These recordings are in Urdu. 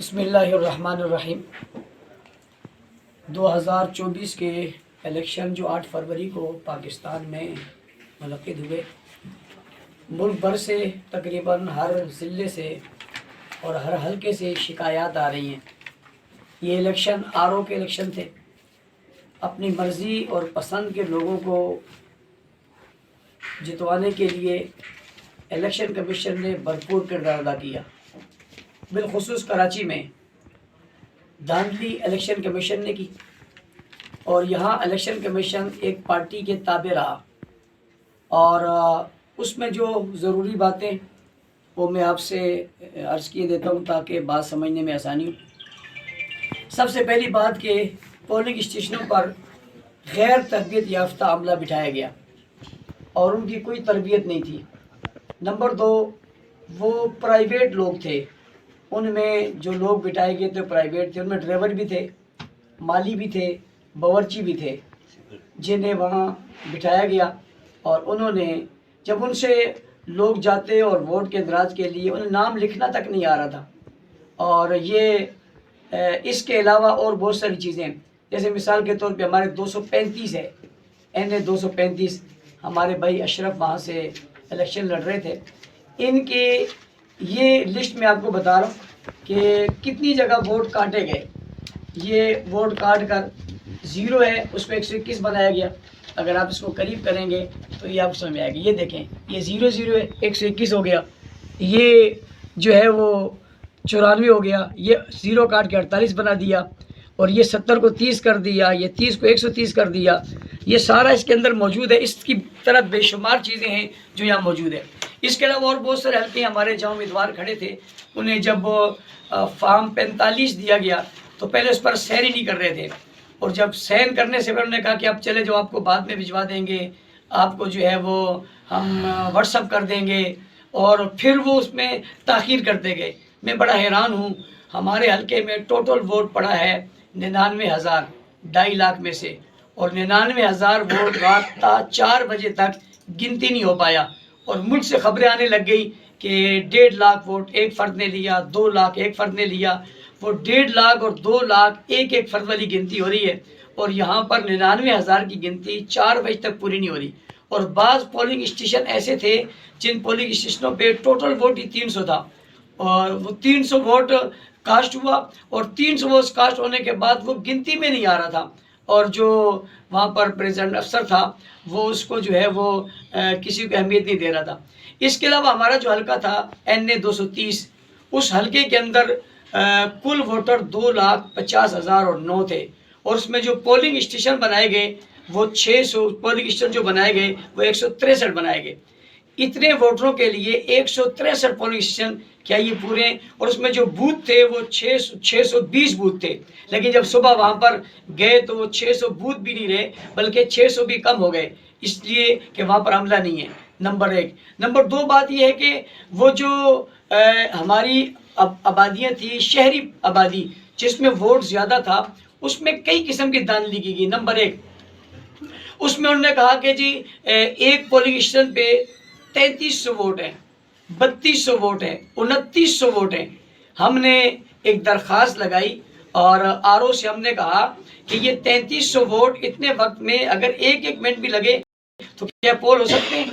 بسم اللہ الرحمن الرحیم 2024 کے الیکشن جو 8 فروری کو پاکستان میں منعقد ہوئے، ملک بھر سے تقریباً ہر ضلع سے اور ہر حلقے سے شکایات آ رہی ہیں۔ یہ الیکشن RO کے الیکشن تھے۔ اپنی مرضی اور پسند کے لوگوں کو جتوانے کے لیے الیکشن کمیشن نے بھرپور کردار ادا کیا۔ بالخصوص کراچی میں دھاندلی الیکشن کمیشن نے کی، اور یہاں الیکشن کمیشن ایک پارٹی کے تابع رہا، اور اس میں جو ضروری باتیں وہ میں آپ سے عرض کیے دیتا ہوں تاکہ بات سمجھنے میں آسانی ہو۔ سب سے پہلی بات کہ پولنگ اسٹیشنوں پر غیر تربیت یافتہ عملہ بٹھایا گیا اور ان کی کوئی تربیت نہیں تھی۔ نمبر 2، وہ پرائیویٹ لوگ تھے، ان میں جو لوگ بٹھائے گئے تھے پرائیویٹ تھے، ان میں ڈرائیور بھی تھے، مالی بھی تھے، باورچی بھی تھے، جنہیں وہاں بٹھایا گیا، اور انہوں نے جب ان سے لوگ جاتے اور ووٹ کے اندراج کے لیے انہیں نام لکھنا تک نہیں آ رہا تھا، اور یہ اس کے علاوہ اور بہت ساری چیزیں، جیسے مثال کے طور پہ ہمارے 235 ہے NA 235، ہمارے بھائی اشرف وہاں سے الیکشن لڑ رہے تھے، ان کے یہ لسٹ میں آپ کو بتا رہا ہوں کہ کتنی جگہ ووٹ کاٹے گئے۔ یہ ووٹ کاٹ کر 0 ہے، اس کو 121 بنایا گیا۔ اگر آپ اس کو قریب کریں گے تو یہ آپ کو سمجھ میں آئے گی۔ یہ دیکھیں، یہ 0 ہے، 121 ہو گیا، یہ جو ہے وہ 94 ہو گیا، یہ 0 کاٹ کے 48 بنا دیا، اور یہ 70 کو 30 کر دیا، یہ 30 کو 130 کر دیا۔ یہ سارا اس کے اندر موجود ہے، اس کی طرح بے شمار چیزیں ہیں جو یہاں موجود ہے۔ اس کے علاوہ اور بہت سارے حلقے ہمارے جہاں امیدوار کھڑے تھے، انہیں جب فارم 45 دیا گیا تو پہلے اس پر سائن ہی نہیں کر رہے تھے، اور جب سائن کرنے سے پہلے انہوں نے کہا کہ آپ چلے جو آپ کو بعد میں بھجوا دیں گے، آپ کو جو ہے وہ ہم واٹس ایپ کر دیں گے، اور پھر وہ اس میں تاخیر کرتے گئے۔ میں بڑا حیران ہوں، ہمارے حلقے میں ٹوٹل ووٹ پڑا ہے 99,000 2.5 لاکھ میں سے، اور 99,000 ووٹ رات 4 بجے تک گنتی نہیں ہو پایا، اور ملک سے خبریں آنے لگ گئی کہ 1.5 لاکھ ووٹ ایک فرد نے لیا، 2 لاکھ ایک فرد نے لیا۔ وہ 1.5 لاکھ اور 2 لاکھ ایک فرد والی گنتی ہو رہی ہے، اور یہاں پر 99,000 کی گنتی 4 بجے تک پوری نہیں ہو رہی۔ اور بعض پولنگ اسٹیشن ایسے تھے جن پولنگ اسٹیشنوں پہ ٹوٹل ووٹ ہی 300 تھا، اور وہ 300 ووٹ کاسٹ ہوا، اور 300 ووٹ کاسٹ ہونے کے بعد وہ گنتی میں نہیں آ رہا تھا، اور جو وہاں پر پریزیڈنٹ افسر تھا وہ اس کو جو ہے وہ کسی کو اہمیت نہیں دے رہا تھا۔ اس کے علاوہ ہمارا جو حلقہ تھا NA 230، اس حلقے کے اندر کل ووٹر 2,50,009 تھے، اور اس میں جو پولنگ اسٹیشن بنائے گئے وہ 600 پولنگ اسٹیشن جو بنائے گئے وہ 163 بنائے گئے۔ اتنے ووٹروں کے لیے 163 پولنگ اسٹیشن، کیا یہ پورے ہیں؟ اور اس میں جو بوتھ تھے وہ 620 بوتھ تھے، لیکن جب صبح وہاں پر گئے تو وہ 600 بوتھ بھی نہیں رہے، بلکہ 600 بھی کم ہو گئے، اس لیے کہ وہاں پر عملہ نہیں ہے۔ نمبر 1۔ نمبر 2 بات یہ ہے کہ وہ جو ہماری آبادیاں تھی، شہری آبادی جس میں ووٹ زیادہ تھا، اس میں کئی قسم کی دھاندلی کی گئی۔ نمبر 1، اس میں انہوں نے کہا کہ جی ایک پولنگ اسٹیشن پہ 3300 ووٹ ہیں، 3200 ووٹ ہیں، 2900 ووٹ ہیں۔ ہم نے ایک درخواست لگائی اور RO سے ہم نے کہا کہ یہ 3300 ووٹ اتنے وقت میں اگر ایک منٹ بھی لگے تو کیا پول ہو سکتے ہیں؟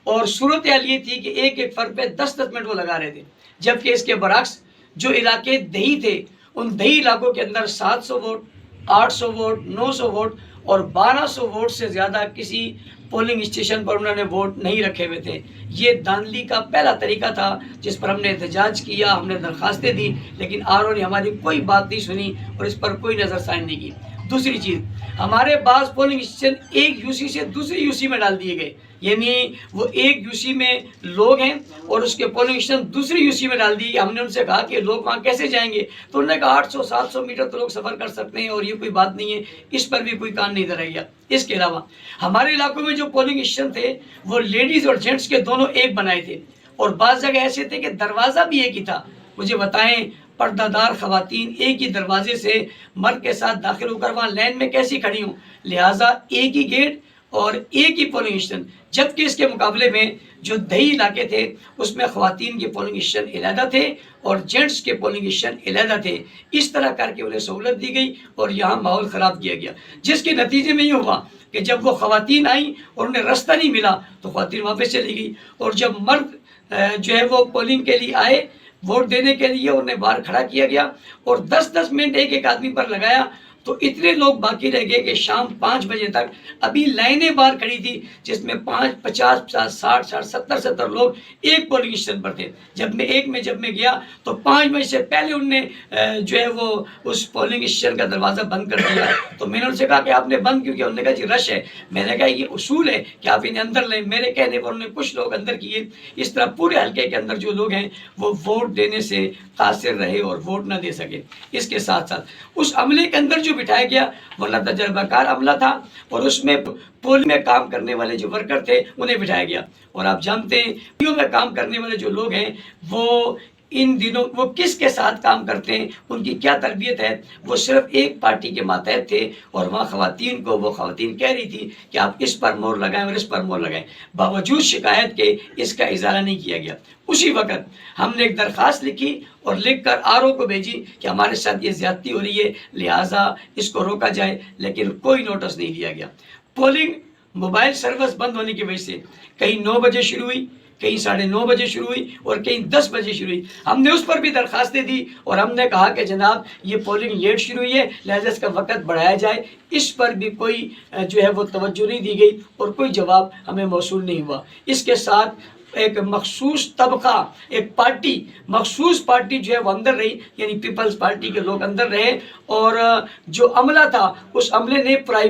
اور صورتحال یہ تھی کہ ایک فرد پہ 10 منٹ وہ لگا رہے تھے، جبکہ اس کے برعکس جو علاقے دیہی تھے، ان دیہی علاقوں کے اندر 700 ووٹ، 800 ووٹ، 900 ووٹ اور 1200 ووٹ سے زیادہ کسی پولنگ اسٹیشن پر انہوں نے ووٹ نہیں رکھے ہوئے تھے۔ یہ دھاندلی کا پہلا طریقہ تھا جس پر ہم نے احتجاج کیا، ہم نے درخواستیں دی، لیکن RO نے ہماری کوئی بات نہیں سنی اور اس پر کوئی نظر ثانی نہیں کی۔ دوسری چیز، ہمارے بعض پولنگ اسٹیشن ایک UC سے دوسری UC میں ڈال دیے گئے، یعنی وہ ایک UC میں لوگ ہیں اور اس کے پولنگ اسٹیشن دوسری UC میں ڈال دی۔ ہم نے ان سے کہا کہ لوگ وہاں کیسے جائیں گے، تو انہوں نے کہا 800-700 میٹر تو لوگ سفر کر سکتے ہیں اور یہ کوئی بات نہیں ہے، اس پر بھی کوئی کان نہیں دھرا گیا۔ اس کے علاوہ ہمارے علاقوں میں جو پولنگ اسٹیشن تھے وہ لیڈیز اور جینٹس کے دونوں ایک بنائے تھے، اور بعض جگہ ایسے تھے کہ دروازہ بھی ایک ہی تھا۔ مجھے بتائیں، پردہ دار خواتین ایک ہی دروازے سے مرد کے ساتھ داخل ہو کر وہاں لائن میں کیسی کھڑی ہوں؟ لہٰذا ایک ہی گیٹ اور ایک ہی پولنگ اسٹیشن، جبکہ اس کے مقابلے میں جو دیہی علاقے تھے اس میں خواتین کے پولنگ اسٹیشن علیحدہ تھے اور جینٹس کے پولنگ اسٹیشن علیحدہ تھے۔ اس طرح کر کے انہیں سہولت دی گئی اور یہاں ماحول خراب کیا گیا، جس کے نتیجے میں یہ ہوا کہ جب وہ خواتین آئیں اور انہیں راستہ نہیں ملا تو خواتین واپس چلی گئی، اور جب مرد جو ہے وہ پولنگ کے لیے آئے ووٹ دینے کے لیے، انہیں باہر کھڑا کیا گیا اور 10-10 منٹ ایک ایک آدمی پر لگایا، تو اتنے لوگ باقی رہ گئے کہ شام 5 بجے تک ابھی لائنیں باہر کھڑی تھی، جس میں 50 60 70 لوگ ایک پولنگ اسٹیشن پر تھے۔ جب میں گیا تو 5 بجے سے پہلے انہوں نے جو ہے وہ اس پولنگ اسٹیشن کا دروازہ بند کر دیا۔ تو میں نے ان سے کہا کہ آپ نے بند کیوں کیا؟ انہوں نے کہا جی رش ہے۔ میں نے کہا یہ اصول ہے کہ آپ انہیں اندر لیں۔ میرے کہنے پر انہوں نے کچھ لوگ اندر کیے۔ اس طرح پورے حلقے کے اندر جو لوگ ہیں وہ ووٹ دینے سے قاصر رہے اور ووٹ نہ دے سکے۔ اس کے ساتھ ساتھ اس عملے کے اندر جو بٹھایا گیا وہ نہ تجربہ کار عملہ تھا، اور اس میں پول میں کام کرنے والے جو ورکر تھے انہیں بٹھایا گیا۔ اور آپ جانتے ہیں پولیو میں کام کرنے والے جو لوگ ہیں وہ ان دنوں وہ کس کے ساتھ کام کرتے ہیں، ان کی کیا تربیت ہے، وہ صرف ایک پارٹی کے ماتحت تھے، اور وہاں خواتین کو وہ خواتین کہہ رہی تھی کہ آپ اس پر مہر لگائیں اور اس پر مہر لگائیں، باوجود شکایت کے اس کا ازالہ نہیں کیا گیا۔ اسی وقت ہم نے ایک درخواست لکھی اور لکھ کر RO کو بھیجی کہ ہمارے ساتھ یہ زیادتی ہو رہی ہے، لہٰذا اس کو روکا جائے، لیکن کوئی نوٹس نہیں لیا گیا۔ پولنگ موبائل سروس بند ہونے کی وجہ سے کہیں 9 بجے شروع ہوئی، کہیں 9:30 بجے شروع ہوئی اور کہیں 10 بجے شروع ہوئی۔ ہم نے اس پر بھی درخواستیں دی اور ہم نے کہا کہ جناب یہ پولنگ لیٹ شروع ہوئی ہے، لہذا اس کا وقت بڑھایا جائے۔ اس پر بھی کوئی جو ہے وہ توجہ نہیں دی گئی اور کوئی جواب ہمیں موصول نہیں ہوا۔ اس کے ساتھ ایک مخصوص طبقہ، ایک پارٹی، مخصوص پارٹی جو ہے وہ اندر رہی، یعنی پیپلز پارٹی کے لوگ اندر رہے، اور جو عملہ تھا اس عملے نے پرائیویٹ